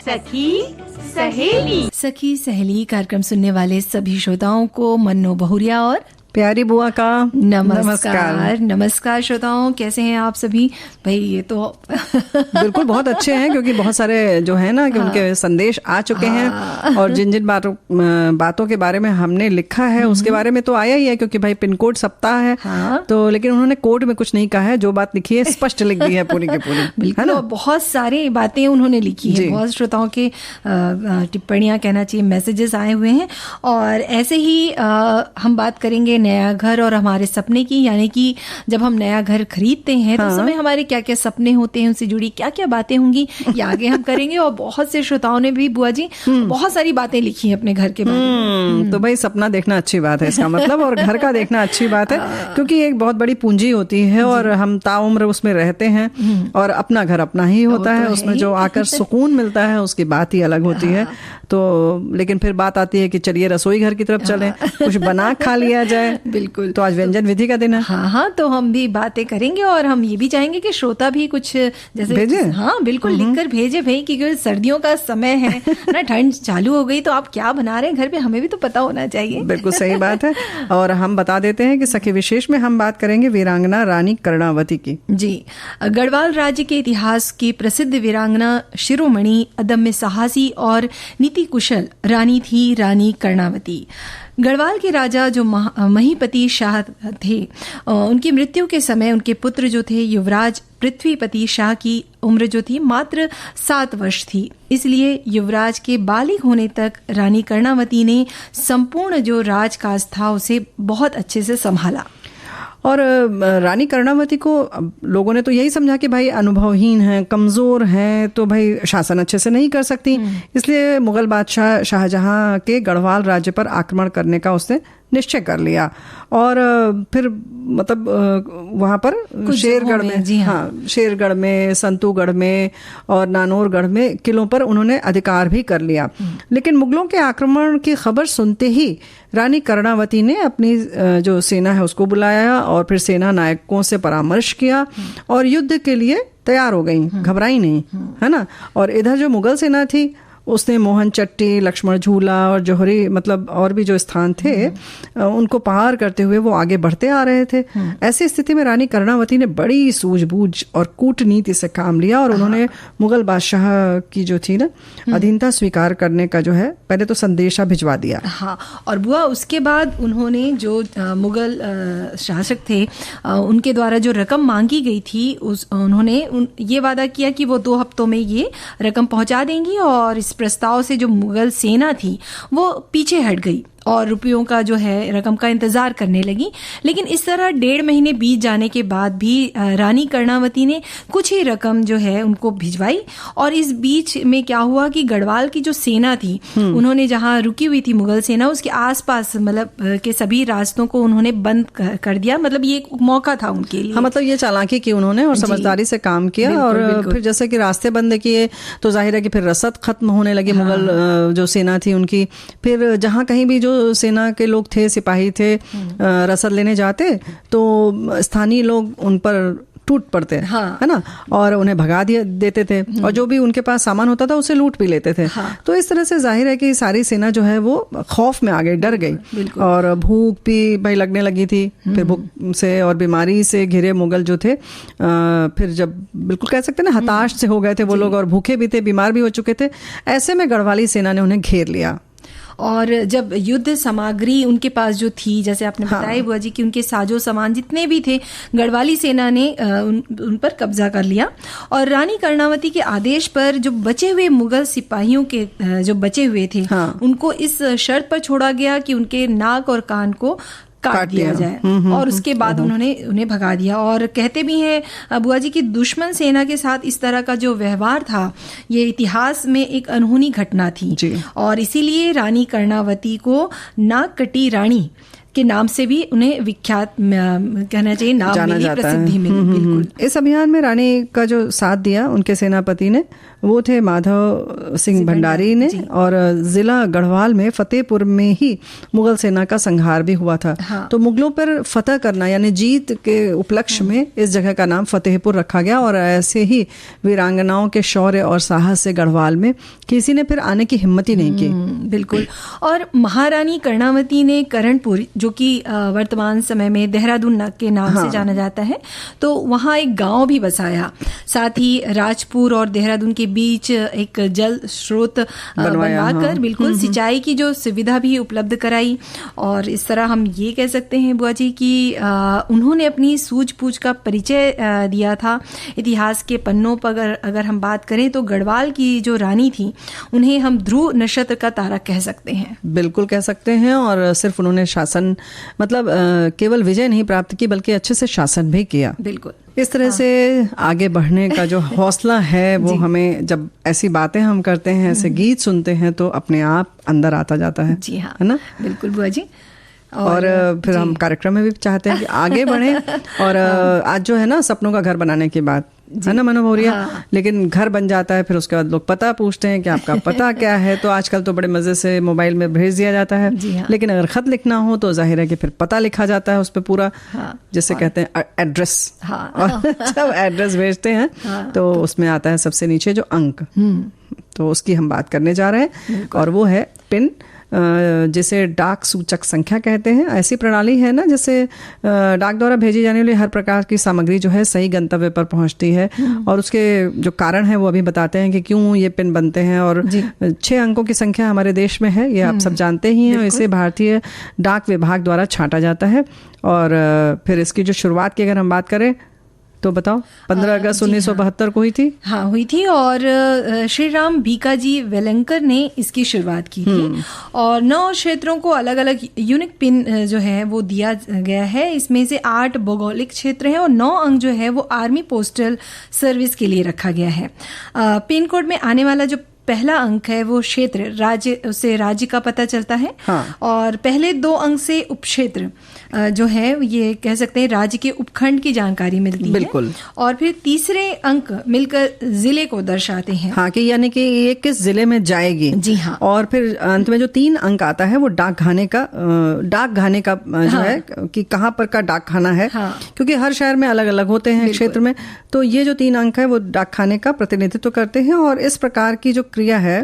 सखी सहेली कार्यक्रम सुनने वाले सभी श्रोताओं को मन्नो बहुरिया और प्यारी बुआ का नमस्कार श्रोताओं, कैसे हैं आप सभी? भाई ये तो बिल्कुल बहुत अच्छे हैं, क्योंकि बहुत सारे जो है ना कि उनके संदेश आ चुके हैं और जिन जिन बातों के बारे में हमने लिखा है उसके बारे में तो आया ही है, क्योंकि भाई पिन कोड सप्ताह है। तो लेकिन उन्होंने कोड में कुछ नहीं कहा है, जो बात लिखी है स्पष्ट लिख दी है पूरी की पूरी। बिल्कुल, बहुत सारी बातें उन्होंने लिखी है, बहुत श्रोताओं के टिप्पणियां कहना चाहिए, मैसेजेस आए हुए हैं। और ऐसे ही हम बात करेंगे नया घर और हमारे सपने की, यानी कि जब हम नया घर खरीदते हैं तो उस समय हमारे क्या क्या सपने होते हैं, उनसे जुड़ी क्या क्या बातें होंगी, ये आगे हम करेंगे। और बहुत से श्रोताओं ने भी बुआ जी बहुत सारी बातें लिखी हैं अपने घर के बारे में। तो भाई सपना देखना अच्छी बात है इसका मतलब, और घर का देखना अच्छी बात है, क्योंकि एक बहुत बड़ी पूंजी होती है और हम ताउम्र उसमें रहते हैं और अपना घर अपना ही होता है, उसमें जो आकर सुकून मिलता है उसकी बात ही अलग होती है। तो लेकिन फिर बात आती है कि चलिए रसोई घर की तरफ चलें, कुछ बना खा लिया जाए। बिल्कुल, तो आज व्यंजन विधि का दिन है। हाँ, तो हम भी बातें करेंगे और हम ये भी चाहेंगे कि श्रोता भी कुछ जैसे भेजे। हाँ बिल्कुल, लिखकर भेजे भाई, क्योंकि सर्दियों का समय है ना, ठंड चालू हो गई, तो आप क्या बना रहे हैं घर पे हमें भी तो पता होना चाहिए। बिल्कुल सही बात है। और हम बता देते हैं कि सखी विशेष में हम बात करेंगे वीरांगना रानी कर्णावती की। जी, गढ़वाल राज्य के इतिहास की प्रसिद्ध वीरांगना शिरोमणि, अदम्य साहसी और नीति कुशल रानी थी रानी कर्णावती। गढ़वाल के राजा जो महीपति शाह थे, उनकी मृत्यु के समय उनके पुत्र जो थे युवराज पृथ्वीपति शाह की उम्र जो थी मात्र 7 वर्ष थी। इसलिए युवराज के बालिग होने तक रानी कर्णावती ने संपूर्ण जो राजकाज था उसे बहुत अच्छे से संभाला। और रानी कर्णावती को लोगों ने तो यही समझा कि भाई अनुभवहीन है, कमजोर है, तो भाई शासन अच्छे से नहीं कर सकती, इसलिए मुगल बादशाह शाहजहां के गढ़वाल राज्य पर आक्रमण करने का उसने निश्चय कर लिया। और फिर मतलब वहां पर शेरगढ़ में, जी हाँ, शेरगढ़ में, संतूगढ़ में और नानौरगढ़ में किलों पर उन्होंने अधिकार भी कर लिया। लेकिन मुगलों के आक्रमण की खबर सुनते ही रानी कर्णावती ने अपनी जो सेना है उसको बुलाया और फिर सेना नायकों से परामर्श किया और युद्ध के लिए तैयार हो गई, घबराई नहीं, है ना। और इधर जो मुगल सेना थी उसने मोहन चट्टी, लक्ष्मण झूला और जौहरी मतलब और भी जो स्थान थे उनको पार करते हुए वो आगे बढ़ते आ रहे थे। ऐसी स्थिति में रानी कर्णावती ने बड़ी सूझबूझ और कूटनीति से काम लिया और उन्होंने मुगल बादशाह की जो थी ना अधीनता स्वीकार करने का जो है पहले तो संदेशा भिजवा दिया। हाँ, और बुआ उसके बाद उन्होंने जो मुगल शासक थे उनके द्वारा जो रकम मांगी गई थी उन्होंने ये वादा किया कि वो 2 हफ्तों में ये रकम पहुंचा देंगी। और इस प्रस्ताव से जो मुगल सेना थी वो पीछे हट गई और रुपयों का जो है रकम का इंतजार करने लगी। लेकिन इस तरह 1.5 महीने बीत जाने के बाद भी रानी कर्णावती ने कुछ ही रकम जो है उनको भिजवाई। और इस बीच में क्या हुआ कि गढ़वाल की जो सेना थी उन्होंने जहां रुकी हुई थी मुगल सेना उसके आसपास मतलब के सभी रास्तों को उन्होंने बंद कर दिया। मतलब ये एक मौका था उनके लिए। हाँ, मतलब ये चालाकी की उन्होंने और समझदारी से काम किया। और फिर जैसे कि रास्ते बंद किए तो जाहिर है कि फिर रसद खत्म होने लगी मुगल जो सेना थी उनकी। फिर जहां कहीं भी जो सेना के लोग थे, सिपाही थे, रसद लेने जाते तो स्थानीय लोग उन पर टूट पड़ते, है ना, और उन्हें भगा देते थे और जो भी उनके पास सामान होता था उसे लूट भी लेते थे। तो इस तरह से जाहिर है कि सारी सेना जो है वो खौफ में आ गई, डर गई और भूख भी भाई लगने लगी थी। फिर भूख से और बीमारी से घिरे मुगल जो थे फिर जब बिल्कुल कह सकते हैं ना हताश से हो गए थे वो लोग और भूखे भी थे, बीमार भी हो चुके थे। ऐसे में गढ़वाली सेना ने उन्हें घेर लिया। और जब युद्ध सामग्री उनके पास जो थी, जैसे आपने बताया बुआ जी कि उनके साजो सामान जितने भी थे गढ़वाली सेना ने उन पर कब्जा कर लिया। और रानी कर्णावती के आदेश पर जो बचे हुए मुगल सिपाहियों के जो बचे हुए थे उनको इस शर्त पर छोड़ा गया कि उनके नाक और कान को काट दिया जाए और उसके बाद उन्होंने उन्हें भगा दिया। और कहते भी हैं बुआ जी की दुश्मन सेना के साथ इस तरह का जो व्यवहार था ये इतिहास में एक अनहोनी घटना थी। और इसीलिए रानी कर्णावती को नाक कटी रानी के नाम से भी उन्हें विख्यात कहना चाहिए, नाम जाना मिली, जाता प्रसिद्धि है। मिली। बिल्कुल। इस अभियान में रानी का जो साथ दिया उनके सेनापति ने वो थे माधव सिंह भंडारी ने, और जिला गढ़वाल में फतेहपुर में ही मुगल सेना का संहार भी हुआ था। हाँ। तो मुगलों पर फतह करना यानी जीत के उपलक्ष्य में इस जगह का नाम फतेहपुर रखा गया। और ऐसे ही वीरांगनाओं के शौर्य और साहस से गढ़वाल में किसी ने फिर आने की हिम्मत ही नहीं की। बिल्कुल। और महारानी कर्णावती ने करणपुर, जो कि वर्तमान समय में देहरादून के नाम से जाना जाता है, तो वहाँ एक गांव भी बसाया। साथ ही राजपुर और देहरादून के बीच एक जल स्रोत बनवाकर बिल्कुल सिंचाई की जो सुविधा भी उपलब्ध कराई। और इस तरह हम ये कह सकते हैं बुआ जी कि उन्होंने अपनी सूझबूझ का परिचय दिया था। इतिहास के पन्नों पर अगर हम बात करें तो गढ़वाल की जो रानी थी उन्हें हम ध्रुव नक्षत्र का तारा कह सकते हैं। बिल्कुल कह सकते हैं। और सिर्फ उन्होंने शासन मतलब केवल विजय नहीं प्राप्त की बल्कि अच्छे से शासन भी किया। बिल्कुल। इस तरह से आगे बढ़ने का जो हौसला है वो हमें, जब ऐसी बातें हम करते हैं, ऐसे गीत सुनते हैं, तो अपने आप अंदर आता जाता है। जी हाँ, है ना? बिल्कुल बुआ जी। और फिर हम कार्यक्रम में भी चाहते हैं कि आगे बढ़े। और आज जो है ना सपनों का घर बनाने की बात है ना मनु भौरिया। हाँ। लेकिन घर बन जाता है, फिर उसके बाद लोग पता पूछते हैं कि आपका पता क्या है। तो आजकल तो बड़े मजे से मोबाइल में भेज दिया जाता है। हाँ। लेकिन अगर खत लिखना हो तो जाहिर है कि फिर पता लिखा जाता है उस पर पूरा। हाँ। जिसे कहते हैं एड्रेस। हाँ। और जब एड्रेस भेजते हैं तो उसमें आता है सबसे नीचे जो अंक, तो उसकी हम बात करने जा रहे हैं। और वो है पिन, जिसे डाक सूचक संख्या कहते हैं। ऐसी प्रणाली है ना जिससे डाक द्वारा भेजी जाने वाली हर प्रकार की सामग्री जो है सही गंतव्य पर पहुंचती है। और उसके जो कारण है वो अभी बताते हैं कि क्यों ये पिन बनते हैं। और 6 अंकों की संख्या हमारे देश में है, ये आप सब जानते ही हैं। इसे भारतीय डाक विभाग द्वारा छांटा जाता है। और फिर इसकी जो शुरुआत की अगर हम बात करें तो बताओ, 15 अगस्त 1972 को हुई थी। हाँ, हुई थी। और श्री राम भीकाजी वेलंकर ने इसकी शुरुआत की थी। और 9 क्षेत्रों को अलग अलग यूनिक पिन जो है वो दिया गया है। इसमें से 8 भौगोलिक क्षेत्र हैं और 9 अंक जो है वो आर्मी पोस्टल सर्विस के लिए रखा गया है। पिन कोड में आने वाला जो पहला अंक है वो क्षेत्र, राज्य, उससे राज्य का पता चलता है। हाँ। और पहले 2 अंक से उपक्षेत्र जो है ये कह सकते हैं राज्य के उपखंड की जानकारी मिलती है। और फिर तीसरे अंक मिलकर जिले को दर्शाते हैं। हाँ, कि यानी कि ये किस जिले में जाएगी। जी हाँ। और फिर अंत में जो 3 अंक आता है वो डाकखाने का जो है कि कहाँ पर का डाकखाना है। हाँ। क्योंकि हर शहर में अलग अलग होते हैं क्षेत्र में। तो ये जो 3 अंक है वो डाकखाने का प्रतिनिधित्व करते हैं। और इस प्रकार की जो क्रिया है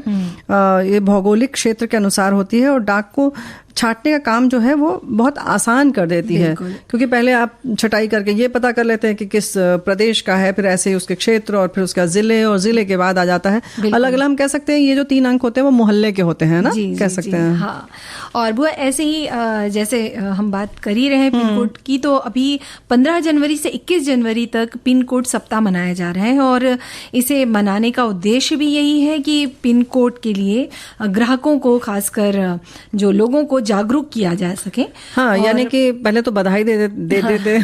ये भौगोलिक क्षेत्र के अनुसार होती है। और डाक को छांटने का काम जो है वो बहुत आसान कर देती है। क्योंकि पहले आप छटाई करके ये पता कर लेते हैं कि किस प्रदेश का है, फिर ऐसे ही उसके क्षेत्र और फिर उसका जिले, और जिले के बाद आ जाता है अलग अलग। हम कह सकते हैं ये जो 3 अंक होते हैं वो मोहल्ले के होते हैं ना, कह सकते हैं। हाँ। और वो ऐसे ही जैसे हम बात कर ही रहे हैं पिन कोड की, तो अभी 15 जनवरी से 21 जनवरी तक पिन कोड सप्ताह मनाया जा रहा है। और इसे मनाने का उद्देश्य भी यही है कि पिन कोड के लिए ग्राहकों को, खासकर जो लोगों को जागरूक किया जा सके। हाँ, यानी कि पहले तो बधाई देते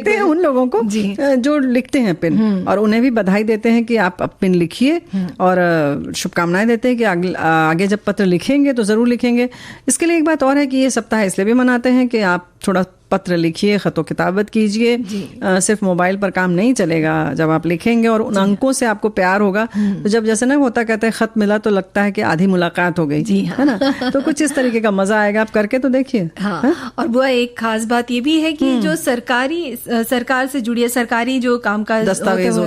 हैं उन लोगों को जो लिखते हैं पिन, और उन्हें भी बधाई देते हैं कि आप पिन लिखिए। और शुभकामनाएं देते हैं कि आगे जब पत्र लिखेंगे तो जरूर लिखेंगे। इसके लिए एक बात और है कि ये सप्ताह इसलिए भी मनाते हैं कि आप थोड़ा पत्र लिखिए, खतो किताबत कीजिए। सिर्फ मोबाइल पर काम नहीं चलेगा। जब आप लिखेंगे और उन अंकों से आपको प्यार होगा, तो जब जैसे ना होता कहते हैं खत मिला तो लगता है कि आधी मुलाकात हो गई। है ना? तो कुछ इस तरीके का मजा आएगा, आप करके तो देखिए। हाँ। और वो एक खास बात ये भी है कि जो सरकार से जुड़ी सरकारी जो कामकाज दस्तावेज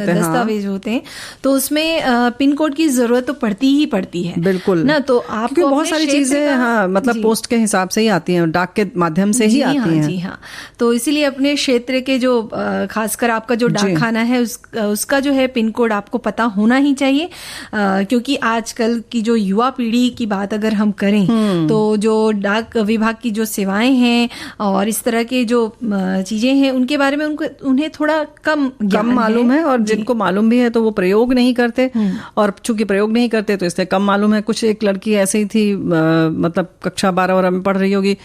होते हैं तो उसमें पिन कोड की जरूरत तो पड़ती ही पड़ती है। बिल्कुल ना, तो आपको बहुत सारी चीजें हाँ मतलब पोस्ट के हिसाब से ही आती हैं, डाक के माध्यम से ही आती हैं। जी हाँ। तो इसीलिए अपने क्षेत्र के जो खासकर आपका जो डाकखाना है उसका जो है पिन कोड आपको पता होना ही चाहिए। क्योंकि आजकल की जो युवा पीढ़ी की बात अगर हम करें तो जो डाक विभाग की जो सेवाएं हैं और इस तरह के जो चीजें हैं उनके बारे में उन्हें थोड़ा कम मालूम है। और जिनको मालूम भी है तो वो प्रयोग नहीं करते, और चूंकि प्रयोग नहीं करते तो इसलिए कम मालूम है। कुछ एक लड़की ऐसे ही थी, मतलब कक्षा 12 में पढ़ रही होगी,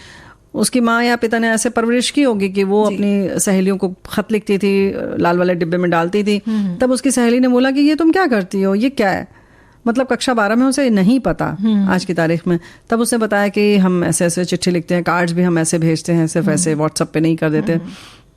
उसकी माँ या पिता ने ऐसे परवरिश की होगी कि वो अपनी सहेलियों को खत लिखती थी, लाल वाले डिब्बे में डालती थी। तब उसकी सहेली ने बोला कि ये तुम क्या करती हो, ये क्या है? मतलब कक्षा 12 में उसे नहीं पता आज की तारीख में, तब उसने बताया कि हम ऐसे ऐसे चिट्ठी लिखते हैं, कार्ड्स भी हम ऐसे भेजते हैं, सिर्फ ऐसे व्हाट्सएप पे नहीं कर देते।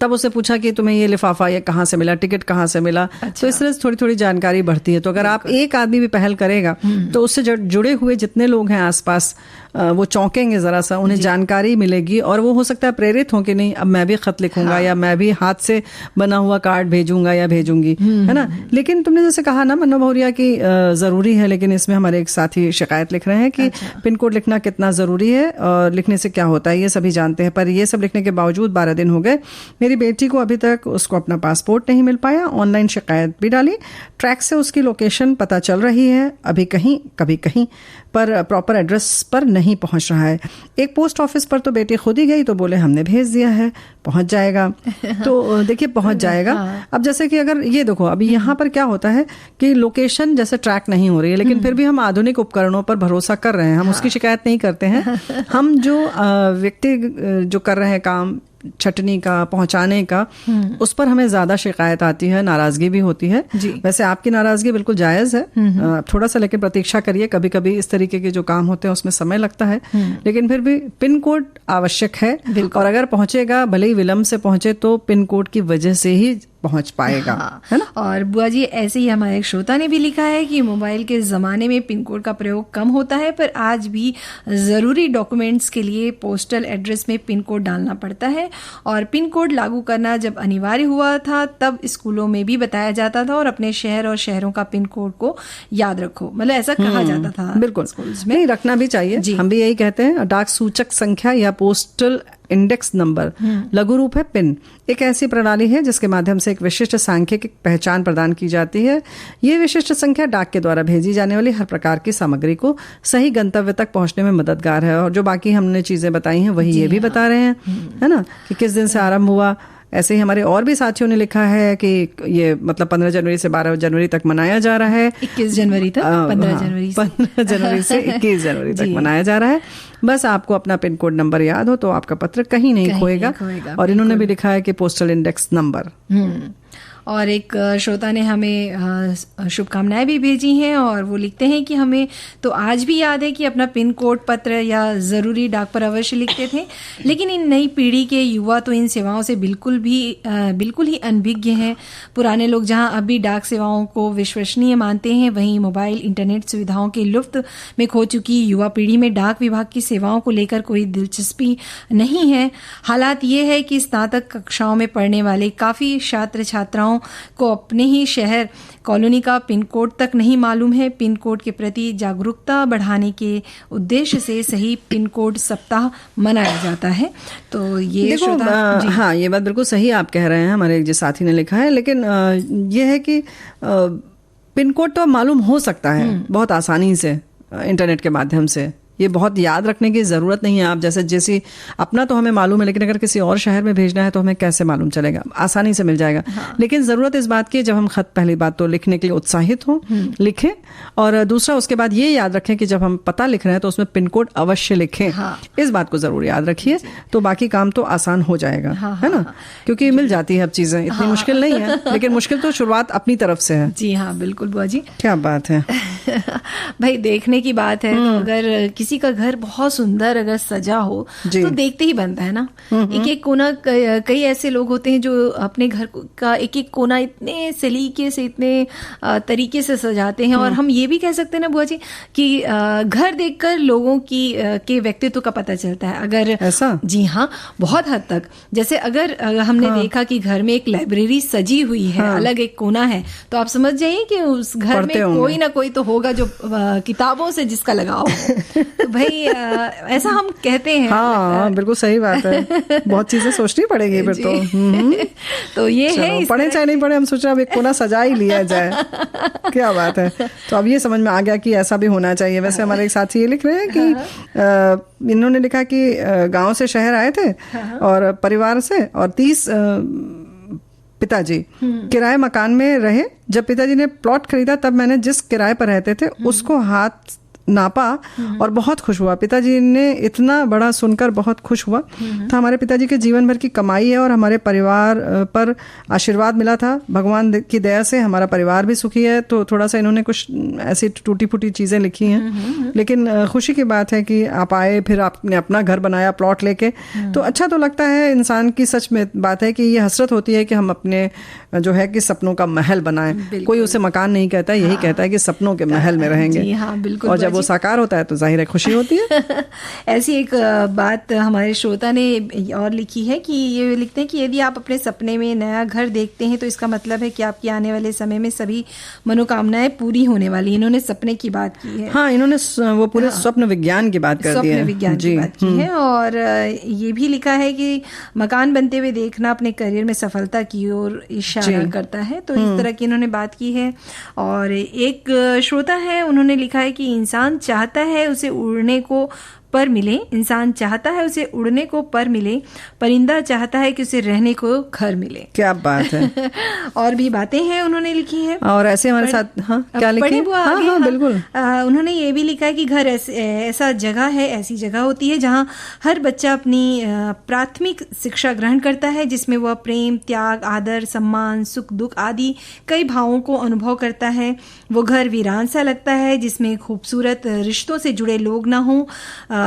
तब उससे पूछा कि तुम्हें ये लिफाफा ये कहाँ से मिला, टिकट कहाँ से मिला। तो इस तरह से थोड़ी थोड़ी जानकारी बढ़ती है। तो अगर आप एक आदमी भी पहल करेगा तो उससे जुड़े हुए जितने लोग हैं आसपास वो चौंकेंगे जरा सा, उन्हें जानकारी मिलेगी और वो हो सकता है प्रेरित हो कि नहीं अब मैं भी खत लिखूंगा या मैं भी हाथ से बना हुआ कार्ड भेजूंगा या भेजूंगी, है ना। लेकिन तुमने जैसे कहा ना मन्नू भौरिया की जरूरी है, लेकिन इसमें हमारे एक साथी शिकायत लिख रहे हैं कि पिन कोड लिखना कितना जरूरी है और लिखने से क्या होता है ये सभी जानते हैं, पर ये सब लिखने के बावजूद 12 दिन हो गए, मेरी बेटी को अभी तक उसको अपना पासपोर्ट नहीं मिल पाया। ऑनलाइन शिकायत भी डाली, ट्रैक से उसकी लोकेशन पता चल रही है, अभी कहीं कभी कहीं, पर प्रॉपर एड्रेस पर नहीं पहुंच रहा है। एक पोस्ट ऑफिस पर तो बेटी खुद ही गई तो बोले हमने भेज दिया है, पहुंच जाएगा। तो देखिए पहुंच जाएगा। अब जैसे कि अगर ये देखो अभी यहाँ पर क्या होता है कि लोकेशन जैसे ट्रैक नहीं हो रही है, लेकिन फिर भी हम आधुनिक उपकरणों पर भरोसा कर रहे हैं, हम उसकी शिकायत नहीं करते हैं। हम जो व्यक्ति जो कर रहे हैं काम छटनी का पहुंचाने का, उस पर हमें ज्यादा शिकायत आती है, नाराजगी भी होती है। वैसे आपकी नाराजगी बिल्कुल जायज है, थोड़ा सा लेकिन प्रतीक्षा करिए, कभी कभी इस तरीके के जो काम होते हैं उसमें समय लगता है, लेकिन फिर भी पिन कोड आवश्यक है। और अगर पहुंचेगा भले ही विलंब से पहुंचे तो पिन कोड की वजह से ही पहुंच पाएगा, है ना। और बुआ जी ऐसे ही हमारे एक श्रोता ने भी लिखा है कि मोबाइल के जमाने में पिन कोड का प्रयोग कम होता है, पर आज भी जरूरी डॉक्यूमेंट्स के लिए पोस्टल एड्रेस में पिन कोड डालना पड़ता है। और पिन कोड लागू करना जब अनिवार्य हुआ था तब स्कूलों में भी बताया जाता था और अपने शहर और शहरों का पिन कोड को याद रखो, मतलब ऐसा कहा जाता था। बिल्कुल नहीं, रखना भी चाहिए, हम भी यही कहते हैं। डाक सूचक संख्या या पोस्टल इंडेक्स नंबर लघु रूप है पिन, एक ऐसी प्रणाली है जिसके माध्यम से एक विशिष्ट सांख्यिक पहचान प्रदान की जाती है। ये विशिष्ट संख्या डाक के द्वारा भेजी जाने वाली हर प्रकार की सामग्री को सही गंतव्य तक पहुंचने में मददगार है। और जो बाकी हमने चीजें बताई हैं वही ये भी बता रहे हैं, है ना, कि किस दिन से आरंभ हुआ। ऐसे ही हमारे और भी साथियों ने लिखा है कि ये मतलब 15 जनवरी से 12 जनवरी तक मनाया जा रहा है। 21 जनवरी तक 15 जनवरी से 21 जनवरी तक मनाया जा रहा है। बस आपको अपना पिन कोड नंबर याद हो तो आपका पत्र कहीं नहीं खोएगा। और इन्होंने भी लिखा है कि पोस्टल इंडेक्स नंबर। और एक श्रोता ने हमें शुभकामनाएं भी भेजी हैं और वो लिखते हैं कि हमें तो आज भी याद है कि अपना पिन कोड पत्र या ज़रूरी डाक पर अवश्य लिखते थे, लेकिन इन नई पीढ़ी के युवा तो इन सेवाओं से बिल्कुल ही अनभिज्ञ हैं। पुराने लोग जहां अभी डाक सेवाओं को विश्वसनीय मानते हैं, वहीं मोबाइल इंटरनेट सुविधाओं के लुफ्त में खो चुकी युवा पीढ़ी में डाक विभाग की सेवाओं को लेकर कोई दिलचस्पी नहीं है। हालात ये है कि स्नातक कक्षाओं में पढ़ने वाले काफ़ी छात्र छात्राओं को अपने ही शहर कॉलोनी का पिन कोड तक नहीं मालूम है। पिन कोड के प्रति जागरूकता बढ़ाने के उद्देश्य से सही पिन कोड सप्ताह मनाया जाता है। तो ये हाँ, ये बात बिल्कुल सही आप कह रहे हैं, हमारे एक साथी ने लिखा है। लेकिन ये है कि पिन कोड तो मालूम हो सकता है बहुत आसानी से इंटरनेट के माध्यम से, ये बहुत याद रखने की ज़रूरत नहीं है। आप जैसे अपना तो हमें मालूम है, लेकिन अगर किसी और शहर में भेजना है तो हमें कैसे मालूम चलेगा, आसानी से मिल जाएगा। लेकिन ज़रूरत इस बात की, जब हम खत पहली बात तो लिखने के लिए उत्साहित हों, लिखें, और दूसरा उसके बाद ये याद रखें कि जब हम पता लिख रहे हैं तो उसमें पिन कोड अवश्य लिखें। इस बात को ज़रूर याद रखिए, तो बाकी काम तो आसान हो जाएगा, है ना, क्योंकि मिल जाती है अब चीज़ें, इतनी मुश्किल नहीं है। लेकिन मुश्किल तो शुरुआत अपनी तरफ से है। जी हाँ, बिल्कुल बुआ जी, क्या बात है। भाई देखने की बात है, तो अगर किसी का घर बहुत सुंदर अगर सजा हो तो देखते ही बनता है ना। एक एक कोना, कई ऐसे लोग होते हैं जो अपने घर का एक एक कोना इतने सलीके से, इतने तरीके से सजाते हैं। और हम ये भी कह सकते हैं ना बुआ जी कि घर देखकर लोगों की के व्यक्तित्व का पता चलता है। अगर ऐसा? जी हाँ, बहुत हद तक। जैसे अगर हमने देखा कि घर में एक लाइब्रेरी सजी हुई है, अलग एक कोना है, तो आप समझ जाइए कि उस घर में कोई ना कोई तो होगा जो किताबों से जिसका लगाव हो। तो भाई ऐसा हम कहते हैं। हाँ, बिल्कुल सही बात है। बहुत चीजें सोचनी पड़ेगी फिर तो। तो ये है, पढ़े चाहे नहीं पढ़े, हम सोच रहे हैं अब एक कोना सजा ही लिया जाए। क्या बात है। तो अब ये समझ में आ गया कि ऐसा भी होना चाहिए। वैसे हमारे एक साथी ये लिख रहे हैं कि इन्होंने लिखा कि गांव से शहर आए थे और परिवार से, और 30 पिताजी किराए मकान में रहे। जब पिताजी ने प्लॉट खरीदा तब मैंने जिस किराए पर रहते थे उसको हाथ नापा और बहुत खुश हुआ। पिताजी ने इतना बड़ा सुनकर बहुत खुश हुआ। तो हमारे पिताजी के जीवन भर की कमाई है और हमारे परिवार पर आशीर्वाद मिला था। भगवान की दया से हमारा परिवार भी सुखी है। तो थोड़ा सा इन्होंने कुछ ऐसी टूटी फूटी चीज़ें लिखी हैं, लेकिन खुशी की बात है कि आप आए, फिर आपने अपना घर बनाया प्लॉट लेके। तो अच्छा तो लगता है इंसान की। सच में बात है कि ये हसरत होती है कि हम अपने जो है कि सपनों का महल बनाएं। कोई उसे मकान नहीं कहता, यही कहता है कि सपनों के महल में रहेंगे। हाँ, बिल्कुल। और जब वो साकार होता है तो जाहिर है खुशी होती है। ऐसी एक बात हमारे श्रोता ने और लिखी है कि ये लिखते हैं कि यदि आप अपने सपने में नया घर देखते हैं तो इसका मतलब है कि आपके आने वाले समय में सभी मनोकामनाएं पूरी होने वाली। इन्होंने सपने की बात की है। हाँ, इन्होंने वो पूरे स्वप्न विज्ञान की बात कर दी है। स्वप्न विज्ञान की बात की है। और ये भी लिखा है कि मकान बनते हुए देखना अपने करियर में सफलता की ओर इशारा करता है। तो इस तरह की इन्होंने बात की है। और एक श्रोता है, उन्होंने लिखा है कि इंसान चाहता है उसे उड़ने को पर मिले, इंसान चाहता है उसे उड़ने को पर मिले, परिंदा चाहता है कि उसे रहने को घर मिले। क्या बात है। और भी बातें हैं उन्होंने लिखी है। और ऐसे हमारे साथ क्या लिखे? हाँ, बिल्कुल। उन्होंने ये भी लिखा है कि घर ऐसा जगह है, ऐसी जगह होती है जहाँ हर बच्चा अपनी प्राथमिक शिक्षा ग्रहण करता है, जिसमें वह प्रेम, त्याग, आदर, सम्मान, सुख दुख आदि कई भावों को अनुभव करता है। वो घर वीरान सा लगता है जिसमें खूबसूरत रिश्तों से जुड़े लोग ना हों।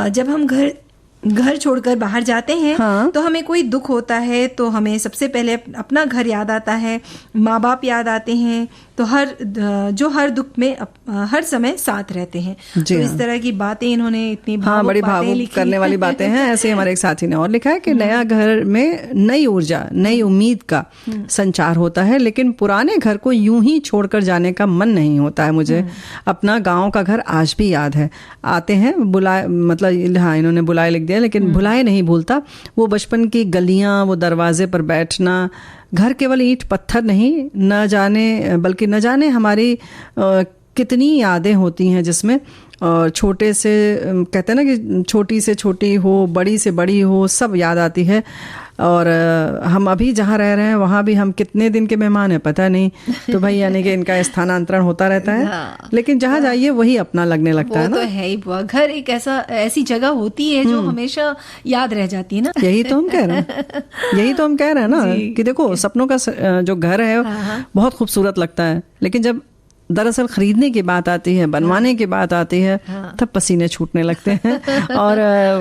जब हम घर छोड़कर बाहर जाते हैं तो हमें कोई दुख होता है तो हमें सबसे पहले अपना घर याद आता है, माँ बाप याद आते हैं, तो हर दुख में हर समय साथ रहते हैं। तो इस तरह की बातें इन्होंने इतनी बड़ी भावुक करने वाली बातें हैं। ऐसे हमारे एक साथी ने और लिखा है कि नया घर में नई ऊर्जा, नई उम्मीद का संचार होता है, लेकिन पुराने घर को यूं ही छोड़कर जाने का मन नहीं होता है। मुझे अपना गाँव का घर आज भी याद है। आते हैं बुलाए, मतलब हाँ इन्होंने बुलाए लिख दिया, लेकिन भुलाए नहीं भूलता। वो बचपन की गलियां, वो दरवाजे पर बैठना, घर केवल ईंट पत्थर नहीं, न जाने हमारी कितनी यादें होती हैं जिसमें। और छोटे से कहते हैं ना कि छोटी से छोटी हो, बड़ी से बड़ी हो, सब याद आती है। और हम अभी जहाँ रह रहे हैं वहाँ भी हम कितने दिन के मेहमान हैं पता नहीं। तो भाई यानी कि इनका स्थानांतरण होता रहता है। लेकिन जहाँ जाइए वही अपना लगने लगता है ना। वो तो है ही बुआ, घर एक ऐसी जगह होती है जो हमेशा याद रह जाती है ना। यही तो हम कह रहे हैं ना कि देखो सपनों का जो घर है बहुत खूबसूरत लगता है, लेकिन जब दरअसल खरीदने की बात आती है, बनवाने की बात आती है, तब पसीने छूटने लगते हैं। और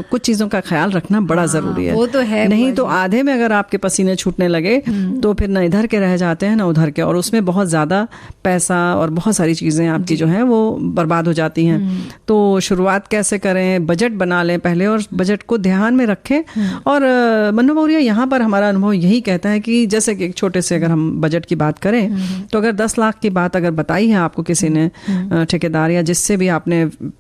कुछ चीज़ों का ख्याल रखना बड़ा ज़रूरी है। वो तो है। नहीं तो आधे में अगर आपके पसीने छूटने लगे तो फिर न इधर के रह जाते हैं न उधर के, और उसमें बहुत ज़्यादा पैसा और बहुत सारी चीज़ें आपकी जो हैं वो बर्बाद हो जाती हैं। तो शुरुआत कैसे करें, बजट बना लें पहले और बजट को ध्यान में रखें। और मन्नू मौर्य यहाँ पर हमारा अनुभव यही कहता है कि जैसे कि एक छोटे से अगर हम बजट की बात करें तो अगर 10 लाख की बात अगर बताई है आपको किसी ने, ठेकेदार या जिससे भी आपने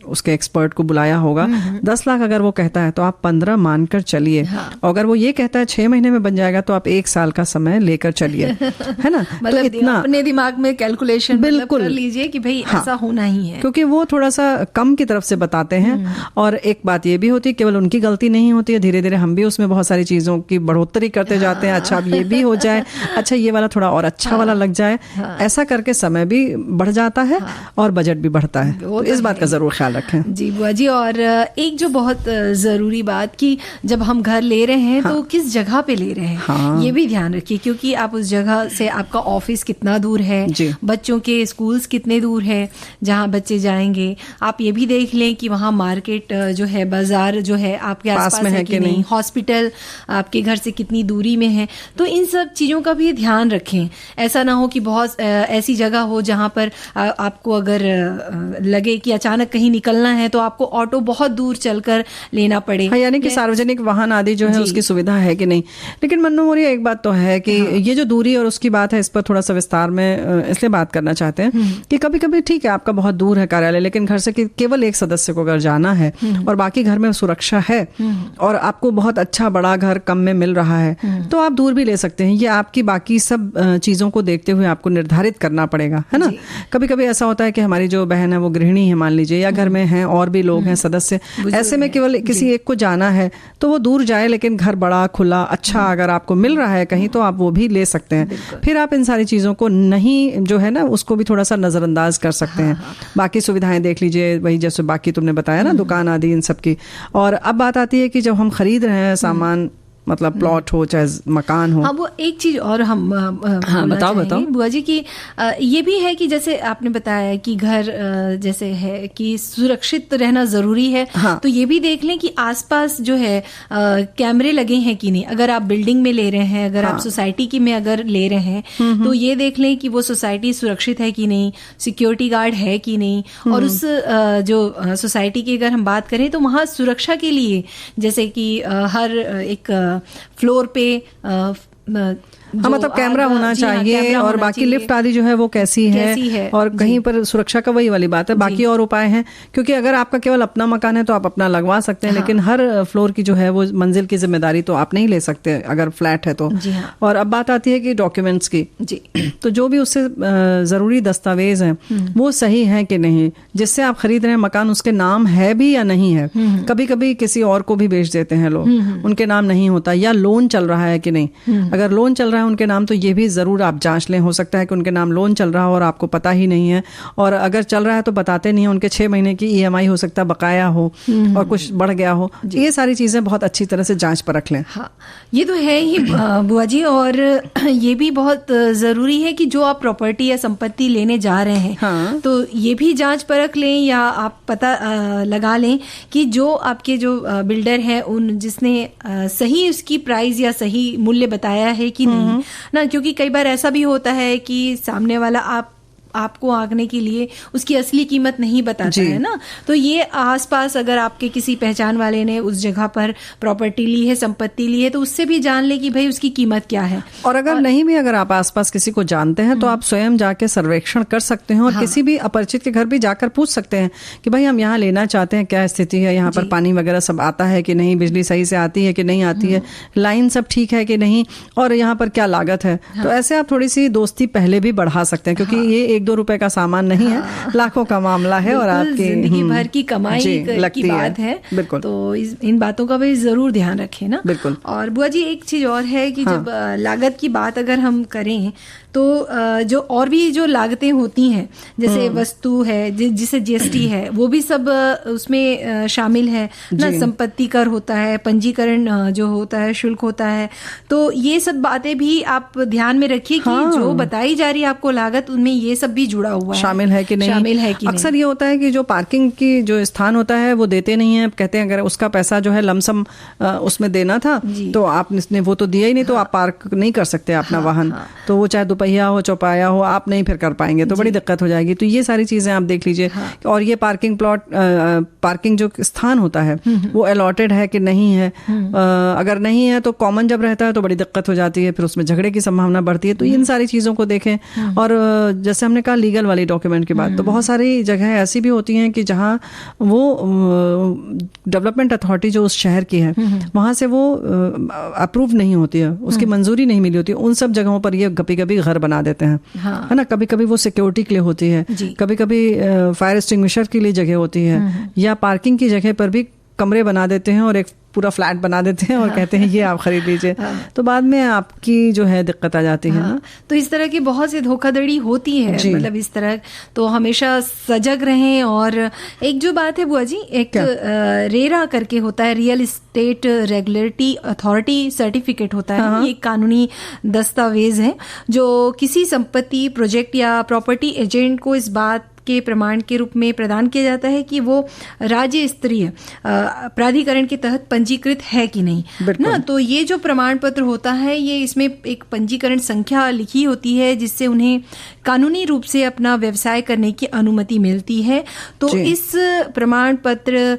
उसके एक्सपर्ट को बुलाया होगा, 10 लाख अगर वो कहता है तो आप 15 मानकर चलिए। और अगर वो ये कहता है 6 महीने में बन जाएगा तो आप 1 साल का समय लेकर चलिए, है ना। मतलब तो इतना अपने दिमाग में कैलकुलेशन बिल्कुल कर लीजिए कि भाई ऐसा होना ही है, क्योंकि वो थोड़ा सा कम की तरफ से बताते हैं। और एक बात ये भी होती है, केवल उनकी गलती नहीं होती है, धीरे धीरे हम भी उसमें बहुत सारी चीजों की बढ़ोतरी करते जाते हैं। अच्छा अब ये भी हो जाए, अच्छा ये वाला थोड़ा और अच्छा वाला लग जाए, ऐसा करके समय भी बढ़ जाता है और बजट भी बढ़ता है। तो इस बात का जरूर ख्याल रखें। जी बुआ जी। और एक जो बहुत जरूरी बात कि जब हम घर ले रहे हैं तो किस जगह पे ले रहे हैं ये भी ध्यान रखिए, क्योंकि आप उस जगह से आपका ऑफिस कितना दूर है, बच्चों के स्कूल्स कितने दूर है जहाँ बच्चे जाएंगे। आप ये भी देख लें कि वहाँ मार्केट जो है, बाजार जो है आपके आसपास है कि नहीं, हॉस्पिटल आपके घर से कितनी दूरी में है। तो इन सब चीज़ों का भी ध्यान रखें। ऐसा ना हो कि बहुत ऐसी जगह हो जहाँ पर आपको अगर लगे कि अचानक कहीं निकलना है तो आपको ऑटो बहुत दूर चलकर लेना पड़े। यानी कि सार्वजनिक वाहन आदि जो है उसकी सुविधा है कि नहीं। लेकिन मन्नू मौर्य एक बात तो है कि ये जो दूरी और उसकी बात है, इस पर थोड़ा सा विस्तार में इसलिए बात करना चाहते हैं कि कभी कभी ठीक है आपका बहुत दूर है कार्यालय, लेकिन घर से केवल एक सदस्य को अगर जाना है और बाकी घर में सुरक्षा है और आपको बहुत अच्छा बड़ा घर कम में मिल रहा है तो आप दूर भी ले सकते हैं। ये आपकी बाकी सब चीजों को देखते हुए आपको निर्धारित करना पड़ेगा, है ना। कभी कभी ऐसा होता है कि हमारी जो बहन है वो गृहिणी है मान लीजिए, या घर में हैं और भी लोग हैं सदस्य, ऐसे में केवल किसी एक को जाना है तो वो दूर जाए, लेकिन घर बड़ा खुला अच्छा अगर आपको मिल रहा है कहीं तो आप वो भी ले सकते हैं। फिर आप इन सारी चीज़ों को नहीं जो है ना उसको भी थोड़ा सा नज़रअंदाज कर सकते हैं। बाकी सुविधाएं देख लीजिए, वही जैसे बाकी तुमने बताया ना दुकान आदि इन सब की। और अब बात आती है कि जब हम खरीद रहे हैं सामान, मतलब प्लॉट हो चाहे मकान हो। हाँ, वो एक चीज और हम बताओ बुआ जी की ये भी है कि जैसे आपने बताया कि घर जैसे है कि सुरक्षित रहना जरूरी है। हाँ। तो ये भी देख लें कि आसपास जो है कैमरे लगे हैं कि नहीं। अगर आप बिल्डिंग में ले रहे हैं, अगर आप सोसाइटी की में अगर ले रहे हैं तो ये देख लें कि वो सोसाइटी सुरक्षित है कि नहीं, सिक्योरिटी गार्ड है कि नहीं। और उस जो सोसाइटी की अगर हम बात करें तो वहाँ सुरक्षा के लिए जैसे कि हर एक फ्लोर पे हाँ, मतलब कैमरा होना चाहिए और बाकी लिफ्ट आदि जो है वो कैसी है और कहीं पर सुरक्षा का वही वाली बात है। बाकी और उपाय हैं, क्योंकि अगर आपका केवल अपना मकान है तो आप अपना लगवा सकते हैं। हाँ। लेकिन हर फ्लोर की जो है वो मंजिल की जिम्मेदारी तो आप नहीं ले सकते अगर फ्लैट है तो। हाँ। और अब बात आती है कि डॉक्यूमेंट्स की जी। तो जो भी उससे जरूरी दस्तावेज हैं वो सही है कि नहीं, जिससे आप खरीद रहे हैं मकान उसके नाम है भी या नहीं है। कभी कभी किसी और को भी बेच देते हैं लोग, उनके नाम नहीं होता, या लोन चल रहा है कि नहीं। अगर लोन चल रहा है उनके नाम तो ये भी जरूर आप जांच लें। हो सकता है कि उनके नाम लोन चल रहा हो और आपको पता ही नहीं है, और अगर चल रहा है तो बताते नहीं है। उनके 6 महीने की EMI हो सकता है बकाया हो और कुछ बढ़ गया हो। ये सारी चीजें बहुत अच्छी तरह से जांच परख लें। हाँ, ये तो है ही बुआ जी। और ये भी बहुत जरूरी है कि जो आप प्रॉपर्टी या संपत्ति लेने जा रहे हैं हाँ। तो ये भी जांच परख लें या आप पता लगा लें कि जो आपके जो बिल्डर है उन जिसने सही उसकी प्राइस या सही मूल्य बताया है कि नहीं ना। क्योंकि कई बार ऐसा भी होता है कि सामने वाला आपको आंकने के लिए उसकी असली कीमत नहीं बताता है ना। तो ये आसपास अगर आपके किसी पहचान वाले ने उस जगह पर प्रॉपर्टी ली है, संपत्ति ली है, तो उससे भी जान ले कि भाई उसकी कीमत क्या है। और अगर नहीं भी अगर आप आसपास किसी को जानते हैं तो आप स्वयं जाके सर्वेक्षण कर सकते हैं और किसी भी अपरिचित के घर भी जाकर पूछ सकते हैं कि भाई हम यहाँ लेना चाहते हैं, क्या स्थिति है, यहाँ पर पानी वगैरह सब आता है कि नहीं, बिजली सही से आती है कि नहीं आती है, लाइन सब ठीक है कि नहीं, और यहाँ पर क्या लागत है। तो ऐसे आप थोड़ी सी दोस्ती पहले भी बढ़ा सकते हैं, क्योंकि ये 1-2 रुपए का सामान नहीं है, लाखों का मामला है और आपकी जिंदगी भर की कमाई की बात है। बिल्कुल। तो इन बातों का भी जरूर ध्यान रखें ना। बिल्कुल। और बुआ जी एक चीज और है कि जब लागत की बात अगर हम करें तो जो और भी जो लागतें होती हैं जैसे वस्तु है जिसे GST है वो भी सब उसमें शामिल है ना। संपत्ति कर होता है, पंजीकरण जो होता है, शुल्क होता है। तो ये सब बातें भी आप ध्यान में रखिए कि जो बताई जा रही है आपको लागत, उनमें ये सब भी जुड़ा हुआ है, शामिल है कि नहीं। अक्सर ये होता है कि जो पार्किंग की जो स्थान होता है वो देते नहीं है, कहते हैं अगर उसका पैसा जो है लमसम उसमें देना था तो आपने वो तो दिया ही नहीं, तो आप पार्क नहीं कर सकते अपना वाहन। तो वो चाहे दुपहिया हो चौपाया हो, आप नहीं फिर कर पाएंगे, तो बड़ी दिक्कत हो जाएगी। तो ये सारी चीजें आप देख लीजिए। और ये पार्किंग प्लॉट पार्किंग जो स्थान होता है वो अलॉटेड है कि नहीं है। अगर नहीं है तो कॉमन जब रहता है तो बड़ी दिक्कत हो जाती है, फिर उसमें झगड़े की संभावना बढ़ती है। तो इन सारी चीजों को देखें। और जैसे हमने कहा लीगल वाली डॉक्यूमेंट की बात, तो बहुत सारी जगह ऐसी भी होती हैं कि जहां वो डेवलपमेंट अथॉरिटी जो उस शहर की है वहां से वो अप्रूव नहीं होती है, उसकी मंजूरी नहीं मिली होती है। उन सब जगहों पर ये कभी-कभी घर बना देते हैं, है ना। कभी-कभी वो सिक्योरिटी के लिए होती है, कभी-कभी फायर एक्सटिंग्विशर के लिए जगह होती है, या पार्किंग की जगह पर भी कमरे बना देते हैं और एक पूरा फ्लैट बना देते हैं और कहते हैं ये आप खरीद लीजिए। तो बाद में आपकी जो है दिक्कत आ जाती है ना। तो इस तरह की बहुत सी धोखाधड़ी होती है, मतलब इस तरह। तो हमेशा सजग रहें। और एक जो बात है बुआ जी, एक रेरा करके होता है, real estate regulatory authority certificate होता है। ये एक कानूनी दस्तावेज है जो किसी संपत्ति, प्रोजेक्ट या प्रॉपर्टी एजेंट को इस बात के प्रमाण के रूप में प्रदान किया जाता है कि वो राज्य स्तरीय प्राधिकरण के तहत पंजीकृत है कि नहीं ना। तो ये जो प्रमाण पत्र होता है, ये इसमें एक पंजीकरण संख्या लिखी होती है जिससे उन्हें कानूनी रूप से अपना व्यवसाय करने की अनुमति मिलती है। तो इस प्रमाण पत्र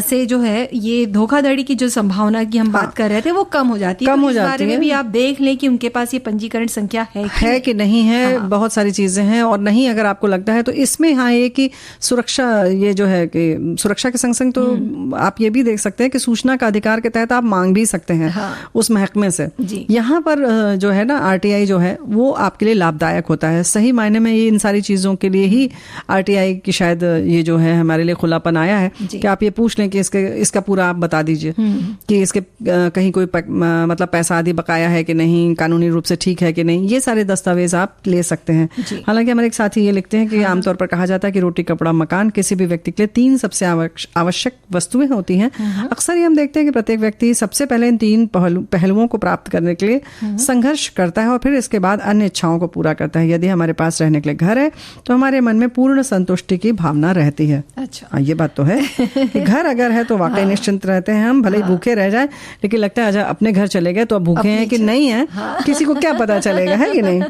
से जो है ये धोखाधड़ी की जो संभावना की हम बात कर रहे थे वो कम हो जाती है। इस बारे में भी आप देख लें कि उनके पास ये पंजीकरण संख्या है कि नहीं है। बहुत सारी चीजें हैं, और नहीं अगर आपको लगता है तो इसमें इसमें हाँ ये कि सुरक्षा, ये जो है कि सुरक्षा के संग संग तो आप ये भी देख सकते हैं कि सूचना का अधिकार के तहत आप मांग भी सकते हैं उस महकमे से। यहाँ पर जो है ना RTI जो है वो आपके लिए लाभदायक होता है। सही मायने में ये इन सारी चीज़ों के लिए ही RTI की शायद ये जो है हमारे लिए खुलापन आया है कि आप ये पूछ लें कि इसका पूरा आप बता दीजिए कि इसके कहीं कोई मतलब पैसा आदि बकाया है कि नहीं, कानूनी रूप से ठीक है कि नहीं, ये सारे दस्तावेज आप ले सकते हैं। हालांकि हमारे एक साथी ये लिखते हैं कि आमतौर पर कहा जाता है कि रोटी कपड़ा मकान किसी भी व्यक्ति के लिए 3 सबसे आवश्यक वस्तुएं होती हैं। अक्सर ये हम देखते हैं कि प्रत्येक व्यक्ति सबसे पहले इन 3 पहलुओं को प्राप्त करने के लिए संघर्ष करता है और फिर इसके बाद अन्य इच्छाओं को पूरा करता है। यदि हमारे पास रहने के लिए घर है तो हमारे मन में पूर्ण संतुष्टि की भावना रहती है। अच्छा, ये बात तो है कि घर अगर है तो वाकई निश्चिंत रहते हैं हम, भले ही भूखे रह जाए, लेकिन लगता है अच्छा अपने घर चले गए तो अब भूखे हैं कि नहीं है किसी को क्या पता चलेगा, है कि नहीं।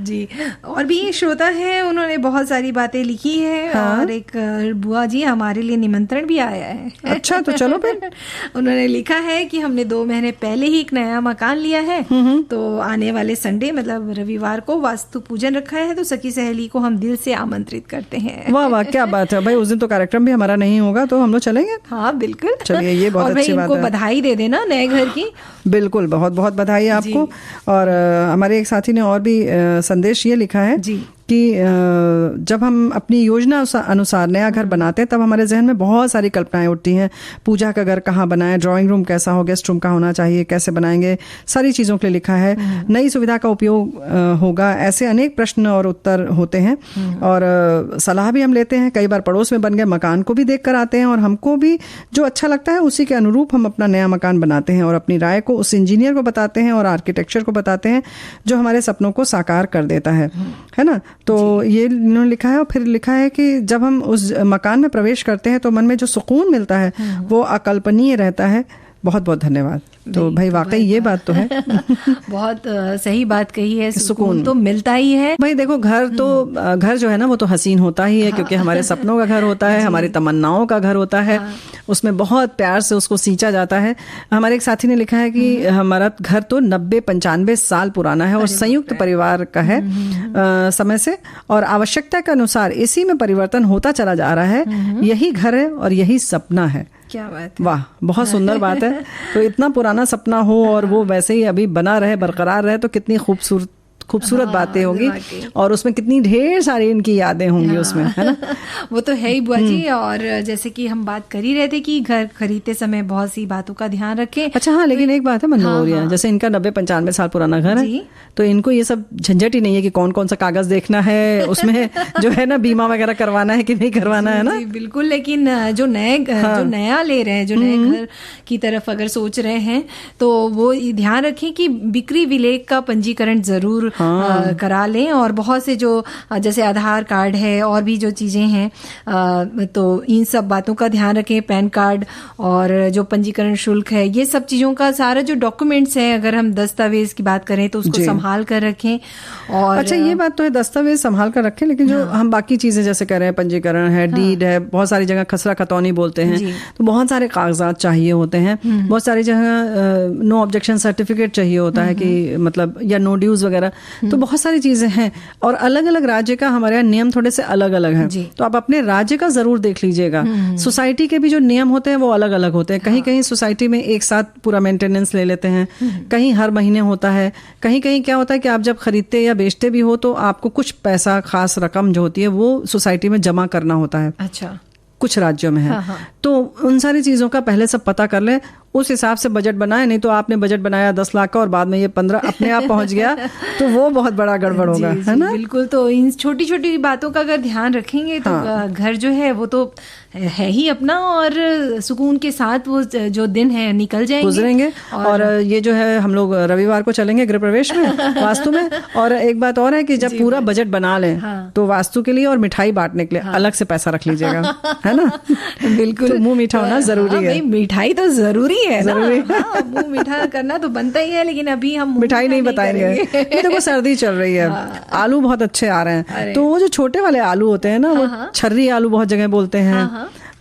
जी, और भी श्रोता है, उन्होंने बहुत सारी बातें लिखी है और एक बुआ जी हमारे लिए निमंत्रण भी आया है। अच्छा, तो चलो फिर। उन्होंने लिखा है कि हमने 2 महीने पहले ही एक नया मकान लिया है, तो आने वाले संडे मतलब रविवार को वास्तु पूजन रखा है, तो सखी सहेली को हम दिल से आमंत्रित करते हैं। वाह वाह, क्या बात है भाई। उस दिन तो कार्यक्रम भी हमारा नहीं होगा तो हम लोग चलेंगे। हाँ बिल्कुल, चलिए, ये बहुत अच्छी बात है। बधाई दे देना नए घर की। बिल्कुल, बहुत बहुत बधाई आपको। और हमारे एक साथी ने और भी संदेश ये लिखा है कि जब हम अपनी योजना अनुसार नया घर बनाते हैं तब हमारे जहन में बहुत सारी कल्पनाएं उठती हैं। पूजा का घर कहाँ बनाएं, ड्राइंग रूम कैसा हो, गेस्ट रूम कहाँ होना चाहिए, कैसे बनाएंगे, सारी चीज़ों के लिए लिखा है। नई सुविधा का उपयोग होगा, ऐसे अनेक प्रश्न और उत्तर होते हैं। और सलाह भी हम लेते हैं। कई बार पड़ोस में बन गए मकान को भी देख कर आते हैं और हमको भी जो अच्छा लगता है उसी के अनुरूप हम अपना नया मकान बनाते हैं और अपनी राय को उस इंजीनियर को बताते हैं और आर्किटेक्चर को बताते हैं जो हमारे सपनों को साकार कर देता है ना। तो ये इन्होंने लिखा है। और फिर लिखा है कि जब हम उस मकान में प्रवेश करते हैं तो मन में जो सुकून मिलता है वो अकल्पनीय रहता है। बहुत बहुत धन्यवाद। तो भाई वाकई ये बात तो है। बहुत सही बात कही है, सुकून तो मिलता ही है। भाई देखो, घर जो है ना वो तो हसीन होता ही है क्योंकि हमारे सपनों का घर होता है, हमारी तमन्नाओं का घर होता है। उसमें बहुत प्यार से उसको सींचा जाता है। हमारे एक साथी ने लिखा है कि हमारा घर तो 90-95 साल पुराना है और संयुक्त परिवार का है समय से, और आवश्यकता के अनुसार इसी में परिवर्तन होता चला जा रहा है। यही घर है और यही सपना है। क्या बात है। वाह, बहुत सुंदर बात है। तो इतना पुराना सपना हो और वो वैसे ही अभी बना रहे, बरकरार रहे, तो कितनी खूबसूरत बातें होंगी और उसमें कितनी ढेर सारी इनकी यादें होंगी उसमें, है ना। वो तो है ही बुआ जी। और जैसे कि हम बात कर ही रहे थे कि घर खरीदते समय बहुत सी बातों का ध्यान रखें। अच्छा हाँ, लेकिन एक बात है मनोहरिया, जैसे इनका 90-95 साल पुराना घर है तो इनको ये सब झंझट ही नहीं है कि कौन कौन सा कागज देखना है, उसमें जो है ना बीमा वगैरह करवाना है कि नहीं करवाना है ना। बिल्कुल, लेकिन जो नया ले रहे हैं, जो नए घर की तरफ अगर सोच रहे हैं तो वो ध्यान रखें कि बिक्री विलेख का पंजीकरण जरूर करा लें। और बहुत से जो जैसे आधार कार्ड है और भी जो चीज़ें हैं तो इन सब बातों का ध्यान रखें। पैन कार्ड और जो पंजीकरण शुल्क है, ये सब चीज़ों का सारा जो डॉक्यूमेंट्स हैं, अगर हम दस्तावेज की बात करें तो उसको संभाल कर रखें। और अच्छा, ये बात तो है, दस्तावेज संभाल कर रखें, लेकिन जो हम बाकी चीज़ें जैसे कह रहे हैं, पंजीकरण है, डीड है, बहुत सारी जगह खसरा खतौनी बोलते हैं, तो बहुत सारे कागजात चाहिए होते हैं। बहुत सारी जगह नो ऑब्जेक्शन सर्टिफिकेट चाहिए होता है कि मतलब, या नो ड्यूज वगैरह। तो बहुत सारी चीजें हैं और अलग अलग राज्य का हमारे यहाँ नियम थोड़े से अलग अलग हैं। तो आप अपने राज्य का जरूर देख लीजिएगा। सोसाइटी के भी जो नियम होते हैं वो अलग अलग होते हैं। कहीं कहीं सोसाइटी में एक साथ पूरा मेंटेनेंस ले लेते हैं, कहीं हर महीने होता है, कहीं कहीं क्या होता है कि आप जब खरीदते या बेचते भी हो तो आपको कुछ पैसा, खास रकम जो होती है वो सोसाइटी में जमा करना होता है। अच्छा, कुछ राज्यों में है। तो उन सारी चीजों का पहले सब पता कर लें, उस हिसाब से बजट बनाए। नहीं तो आपने बजट बनाया 10 लाख का और बाद में ये 15 अपने आप पहुंच गया तो वो बहुत बड़ा गड़बड़ होगा, है ना। बिल्कुल, तो इन छोटी छोटी बातों का अगर ध्यान रखेंगे तो घर जो है वो तो है ही अपना, और सुकून के साथ वो जो दिन है निकल जाएंगे, गुजरेंगे। और ये जो है हम लोग रविवार को चलेंगे गृह प्रवेश में वास्तु में। और एक बात और है कि जब पूरा बजट बना लें तो वास्तु के लिए और मिठाई बांटने के लिए अलग से पैसा रख लीजिएगा, है ना। बिल्कुल, तो मुंह मीठा होना जरूरी है। मिठाई तो जरूरी है ना, मुंह मीठा करना तो बनता ही है, लेकिन अभी हम मिठाई नहीं बताएंगे। ये देखो सर्दी चल रही है, आलू बहुत अच्छे आ रहे हैं, तो वो जो छोटे वाले आलू होते हैं ना, वो छर्री आलू बहुत जगह बोलते हैं,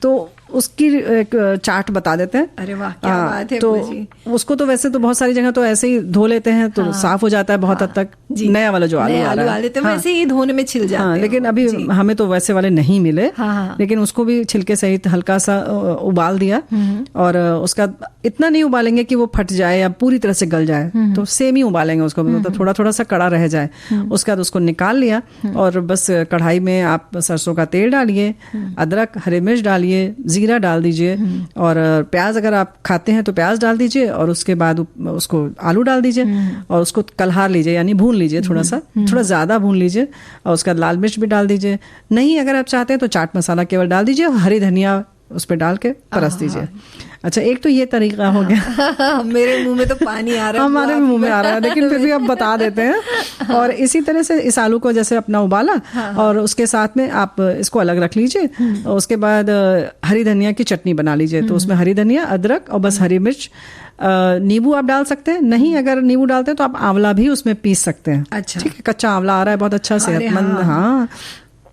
तो उसकी एक चाट बता देते हैं। अरे वाह, क्या बात है। तो उसको तो वैसे तो बहुत सारी जगह तो ऐसे ही धो लेते हैं तो साफ हो जाता है बहुत हद तक। नया वाला जो आलू आ रहा है वैसे ही धोने में छिल जाते हैं। लेकिन अभी हमें तो वैसे वाले नहीं मिले। लेकिन उसको भी छिलके सहित हल्का सा उबाल दिया, और उसका इतना नहीं उबालेंगे कि वो फट जाए या पूरी तरह से गल जाए, तो सेम ही उबालेंगे उसको, मतलब थोड़ा थोड़ा सा कड़ा रह जाए। उसके बाद उसको निकाल लिया, और बस कढ़ाई में आप सरसों का तेल डालिए, अदरक, हरी मिर्च डालिए, जीरा डाल दीजिए, और प्याज अगर आप खाते हैं तो प्याज डाल दीजिए, और उसके बाद उसको आलू डाल दीजिए, और उसको कलहार लीजिए, यानी भून लीजिए, थोड़ा ज्यादा भून लीजिए, और उसके बाद लाल मिर्च भी डाल दीजिए। नहीं अगर आप चाहते हैं तो चाट मसाला केवल डाल दीजिए, और हरी धनिया उस पर डाल के परस दीजिए। अच्छा, एक तो ये तरीका हो गया। मेरे मुंह में तो पानी आ रहा है। हमारे मुंह में आ रहा है, लेकिन फिर भी अब बता देते हैं। और इसी तरह से इस आलू को जैसे अपना उबाला, और उसके साथ में आप इसको अलग रख लीजिए, और उसके बाद हरी धनिया की चटनी बना लीजिए। तो उसमें हरी धनिया, अदरक और बस हरी मिर्च, नींबू आप डाल सकते हैं। नहीं अगर नींबू डालते हैं तो आप आंवला भी उसमें पीस सकते हैं। अच्छा, ठीक है, कच्चा आंवला आ रहा है, बहुत अच्छा सेहतमंद। हाँ,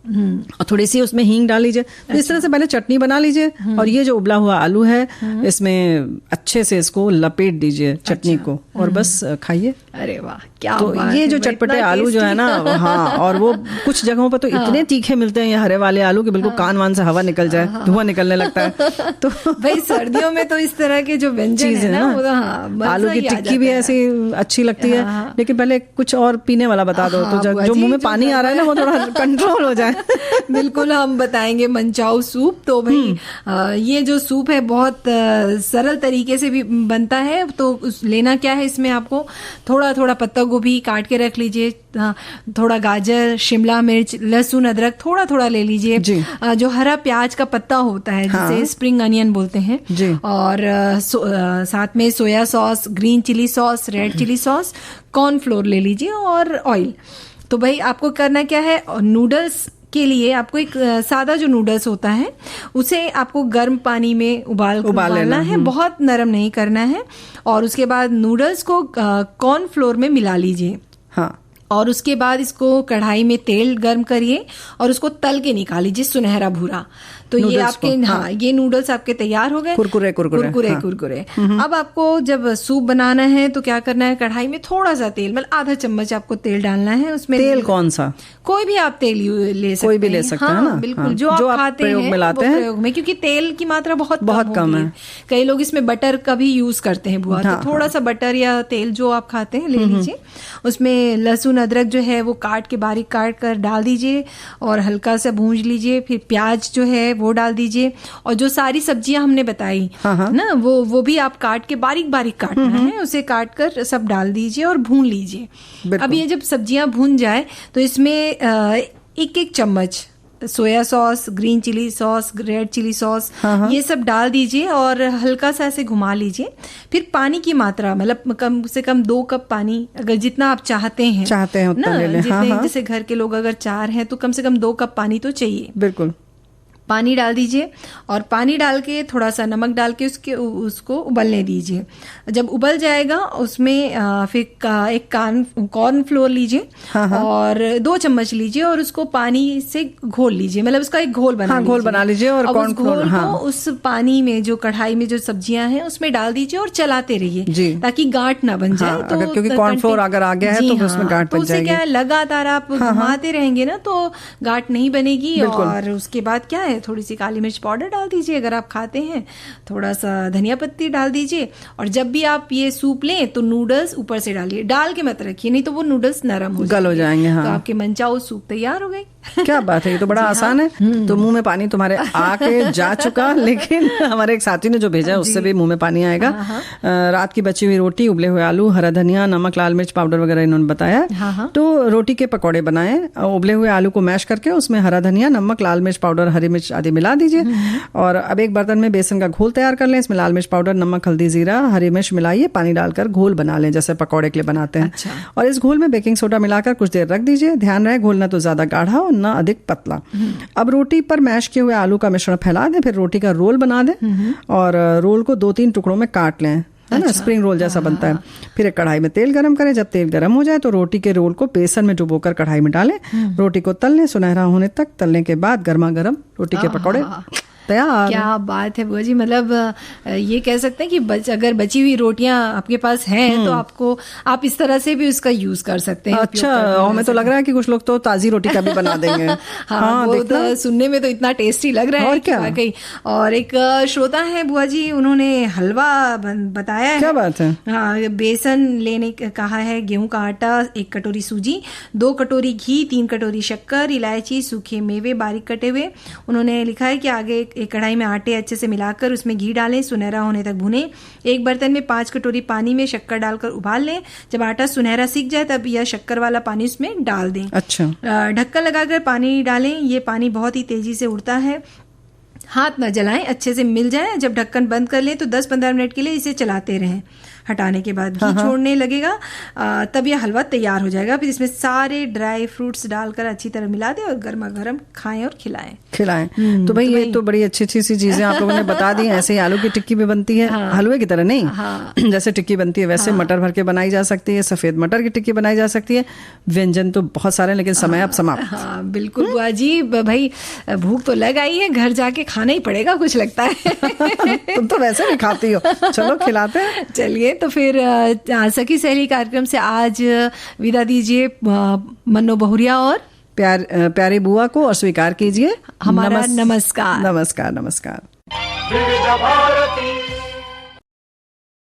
और थोड़ी सी उसमें हींग डाल लीजिए। तो इस तरह से पहले चटनी बना लीजिए, और ये जो उबला हुआ आलू है इसमें अच्छे से इसको लपेट दीजिए चटनी को, और बस खाइए। अरे वाह, क्या तो ये जो चटपटे आलू जो है ना, हाँ, और वो कुछ जगहों पर तो इतने तीखे मिलते हैं ये हरे वाले आलू कि बिल्कुल कान वान से हवा निकल जाए, धुआं निकलने लगता है। तो भाई सर्दियों में तो इस तरह के जो व्यंजन है ना, आलू की टिक्की भी ऐसी अच्छी लगती है। लेकिन पहले कुछ और पीने वाला बता दो, तो जो मुंह में पानी आ रहा है ना वो थोड़ा कंट्रोल हो जाए। बिल्कुल, हम बताएंगे मंचाऊ सूप। तो भाई ये जो सूप है बहुत सरल तरीके से भी बनता है। तो लेना क्या है, इसमें आपको थोड़ा थोड़ा पत्ता गोभी काट के रख लीजिए, थोड़ा गाजर, शिमला मिर्च, लहसुन, अदरक थोड़ा थोड़ा ले लीजिए, जो हरा प्याज का पत्ता होता है जिसे स्प्रिंग अनियन बोलते हैं, और साथ में soya sauce, green chilli sauce, red chilli sauce, cornflour ले लीजिए, और ऑयल। तो भाई आपको करना क्या है, नूडल्स के लिए आपको एक सादा जो नूडल्स होता है उसे आपको गर्म पानी में उबालना है, बहुत नरम नहीं करना है। और उसके बाद नूडल्स को कॉर्नफ्लोर में मिला लीजिए। हाँ, और उसके बाद इसको कढ़ाई में तेल गर्म करिए, और उसको तल के निकाल लीजिए सुनहरा भूरा। तो ये आपके ये नूडल्स आपके तैयार हो गए, कुरकुरे कुरकुरे। कुरकुरे। अब आपको जब सूप बनाना है तो क्या करना है, कढ़ाई में थोड़ा सा तेल, मतलब आधा चम्मच आपको तेल डालना है। उसमें तेल कौन सा? कोई भी आप तेल ले सकते हैं, कोई भी ले सकते हैं ना, बिल्कुल, जो आप खाते हैं वो प्रयोग में, क्योंकि तेल की मात्रा बहुत कम है। कई लोग इसमें बटर का भी यूज करते हैं बुआ, तो थोड़ा सा बटर या तेल जो आप खाते हैं ले लीजिए। उसमें लहसुन अदरक जो है वो काट के बारीक काट कर डाल दीजिए, और हल्का सा भूंज लीजिए। फिर प्याज जो है वो डाल दीजिए, और जो सारी सब्जियां हमने बताई ना वो भी आप काट के बारीक बारीक काटना है, उसे काट कर सब डाल दीजिए और भून लीजिए। अब ये जब सब्जियां भून जाए तो इसमें एक एक चम्मच soya sauce, green chilli sauce, red chilli sauce, ये सब डाल दीजिए, और हल्का सा ऐसे घुमा लीजिए। फिर पानी की मात्रा, मतलब कम से कम 2 कप पानी, अगर जितना आप चाहते हैं उतना ले लें। जैसे घर के लोग अगर 4 हैं तो कम से कम 2 कप पानी तो चाहिए। बिल्कुल, पानी डाल दीजिए, और पानी डाल के थोड़ा सा नमक डाल के उसको उबलने दीजिए। जब उबल जाएगा उसमें फिर एक कॉर्नफ्लोर लीजिए, और 2 चम्मच लीजिए, और उसको पानी से घोल लीजिए, मतलब उसका एक घोल बना लीजिए। और उस घोल को उस पानी में, जो कढ़ाई में जो सब्जियां हैं उसमें डाल दीजिए, और चलाते रहिए ताकि गांठ ना बन जाए। तो क्योंकि कॉर्नफ्लोर अगर आ गया है तो उसमें गांठ बन जाएगी। क्या है, लगातार आप घुमाते रहेंगे ना तो गांठ नहीं बनेगी। और उसके बाद क्या है, थोड़ी सी काली मिर्च पाउडर डाल दीजिए अगर आप खाते हैं, थोड़ा सा धनिया पत्ती डाल दीजिए। और जब भी आप ये सूप लें तो नूडल्स ऊपर से डालिए, डाल के मत रखिए, नहीं तो वो नूडल्स नरम हो जाएंगे। तो आपके मनचाओ सूप तैयार हो गई। क्या बात है, ये तो बड़ा आसान है। तो मुंह में पानी तुम्हारे आके जा चुका, लेकिन हमारे एक साथी ने जो भेजा है उससे भी मुंह में पानी आएगा। रात की बची हुई रोटी, उबले हुए आलू, हरा धनिया, नमक, लाल मिर्च पाउडर वगैरह इन्होंने बताया। तो रोटी के पकौड़े बनाए, उबले हुए आलू को मैश करके उसमें हरा धनिया, नमक, लाल मिर्च पाउडर, हरी मिर्च आदि मिला दीजिए। और अब एक बर्तन में बेसन का घोल तैयार कर लें, इसमें लाल मिर्च पाउडर, नमक, हल्दी, जीरा, हरी मिर्च मिलाइए, पानी डालकर घोल बना लें जैसे पकौड़े के लिए बनाते हैं। और इस घोल में बेकिंग सोडा मिलाकर कुछ देर रख दीजिए। ध्यान रहे घोल ना तो ज्यादा गाढ़ा और ना अधिक पतला। अब रोटी पर मैश किए हुए आलू का मिश्रण फैला दें, फिर रोटी का रोल बना दें, और रोल को 2-3 टुकड़ों में काट लें, है ना, स्प्रिंग रोल जैसा बनता है। फिर एक कढ़ाई में तेल गरम करें, जब तेल गरम हो जाए तो रोटी के रोल को बेसन में डुबोकर कढ़ाई में डालें, रोटी को तल लें, सुनहरा होने तक तलने के बाद गर्मा गर्म रोटी के पकौड़े तैयार। क्या बात है बुआ जी, मतलब ये कह सकते हैं कि अगर बची हुई रोटियां आपके पास हैं तो आप इस तरह से भी उसका यूज कर सकते हैं। अच्छा, हमें तो लग रहा है कि कुछ लोग तो ताजी रोटी का भी बना देंगे। हाँ, वो तो सुनने में तो इतना टेस्टी लग रहा है। और क्या वाकई। और एक श्रोता है बुआ जी, उन्होंने हलवा बताया है। क्या बात है। हाँ, बेसन लेने कहा है, गेहूं का आटा 1 कटोरी, सूजी 2 कटोरी, घी 3 कटोरी, शक्कर, इलायची, सूखे मेवे बारीक कटे हुए। उन्होंने लिखा है कि आगे एक कढ़ाई में आटे अच्छे से मिलाकर उसमें घी डालें, सुनहरा होने तक भुनें। एक बर्तन में 5 कटोरी पानी में शक्कर डालकर उबाल लें। जब आटा सुनहरा सीख जाए तब यह शक्कर वाला पानी उसमें डाल दें। अच्छा, ढक्कन लगाकर पानी डालें। ये पानी बहुत ही तेजी से उड़ता है, हाथ न जलाएं, अच्छे से मिल जाए। जब ढक्कन बंद कर लें तो 10-15 मिनट के लिए इसे चलाते रहें। हटाने के बाद घी छोड़ने लगेगा, तब यह हलवा तैयार हो जाएगा। फिर इसमें सारे ड्राई फ्रूट्स डालकर अच्छी तरह मिला दें और गर्मा गर्म खाएं और खिलाएं। तो भाई ये तो बड़ी अच्छी अच्छी सी चीजें आप लोगों ने बता दी। ऐसे ही आलू की टिक्की भी बनती है, हलवे की तरह नहीं। जैसे टिक्की बनती है वैसे मटर भर के बनाई जा सकती है, सफेद मटर की टिक्की बनाई जा सकती है। व्यंजन तो बहुत सारे, लेकिन समय अब समाप्त। हाँ बिल्कुल बुआ जी, भाई भूख तो लग आई है, घर जाके खाना ही पड़ेगा कुछ लगता है। तुम तो वैसे भी खाती हो, चलो खिलाते हैं। चलिए, तो फिर सखी सहेली कार्यक्रम से आज विदा दीजिए मन्नो बहुरिया और प्यारे बुआ को, और स्वीकार कीजिए हमारा नमस्कार। नमस्कार। विविध भारती।